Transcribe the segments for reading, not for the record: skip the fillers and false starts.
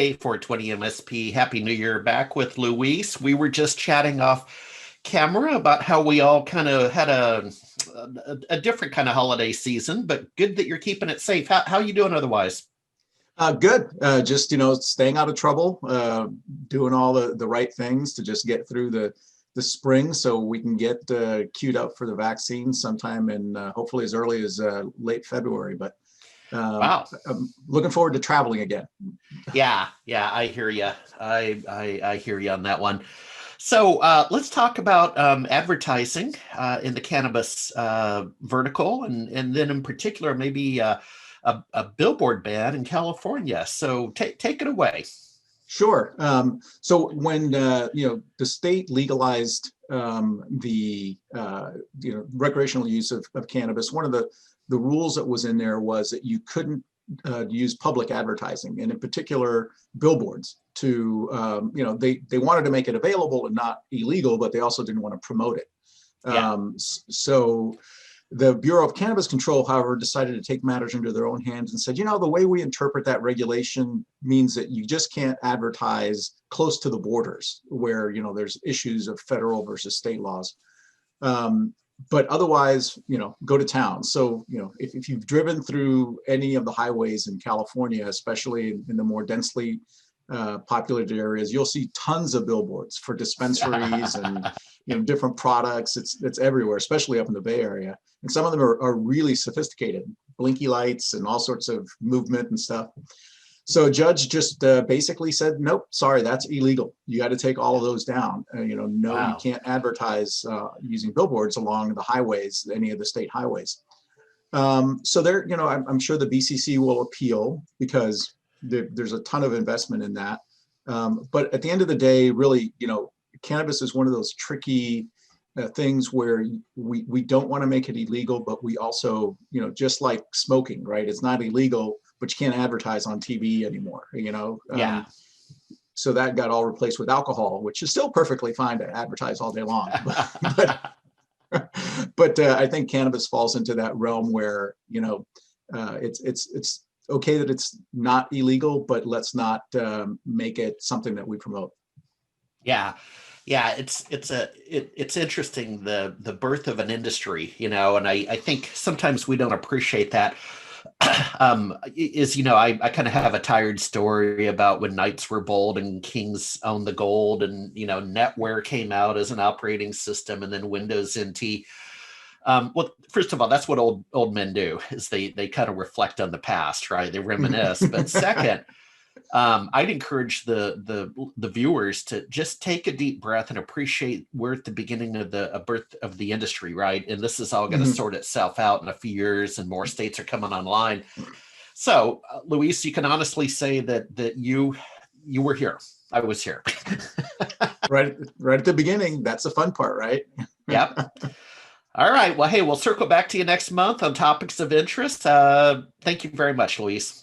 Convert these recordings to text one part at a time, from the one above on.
Hey, 420 MSP. Happy New Year back with Luis. We were just chatting off camera about how we all kind of had a different kind of holiday season, but good that you're keeping it safe. How you doing otherwise? Good. Just, staying out of trouble, doing all the right things to just get through the spring so we can get queued up for the vaccine sometime in hopefully as early as late February. But Wow. I'm looking forward to traveling again. Yeah, I hear you. I hear you on that one. So let's talk about advertising in the cannabis vertical, and then in particular, maybe a billboard ban in California. So take it away. Sure. So when the state legalized the recreational use of cannabis, one of the rules that was in there was that you couldn't use public advertising, and in particular billboards. To they wanted to make it available and not illegal, but they also didn't want to promote it. Yeah. So the Bureau of Cannabis Control, however, decided to take matters into their own hands and said, the way we interpret that regulation means that you just can't advertise close to the borders where, there's issues of federal versus state laws. But otherwise, go to town. So, if you've driven through any of the highways in California, especially in the more densely populated areas, you'll see tons of billboards for dispensaries and different products. It's everywhere, especially up in the Bay Area. And some of them are really sophisticated, blinky lights and all sorts of movement and stuff. So a judge just basically said, nope, sorry, that's illegal. You got to take all of those down. No, you Wow. can't advertise using billboards along the highways, any of the state highways. So there, I'm sure the BCC will appeal because there's a ton of investment in that. But at the end of the day, really, cannabis is one of those tricky things where we don't want to make it illegal, but we also, just like smoking, right? It's not illegal, but you can't advertise on TV anymore, Yeah. So that got all replaced with alcohol, which is still perfectly fine to advertise all day long. But but I think cannabis falls into that realm where, it's okay that it's not illegal, but let's not make it something that we promote. Yeah. Yeah, it's interesting the birth of an industry, and I think sometimes we don't appreciate that. I kind of have a tired story about when knights were bold and kings owned the gold, and NetWare came out as an operating system, and then Windows NT. Well, first of all, that's what old men do, is they kind of reflect on the past, right? They reminisce. But second, I'd encourage the viewers to just take a deep breath and appreciate we're at the beginning of the birth of the industry, right? And this is all going to sort itself out in a few years, and more states are coming online. So, Luis, you can honestly say that you were here. I was here. Right at the beginning. That's the fun part, right? Yep. All right. Well, hey, we'll circle back to you next month on topics of interest. Thank you very much, Luis.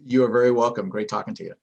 You are very welcome. Great talking to you.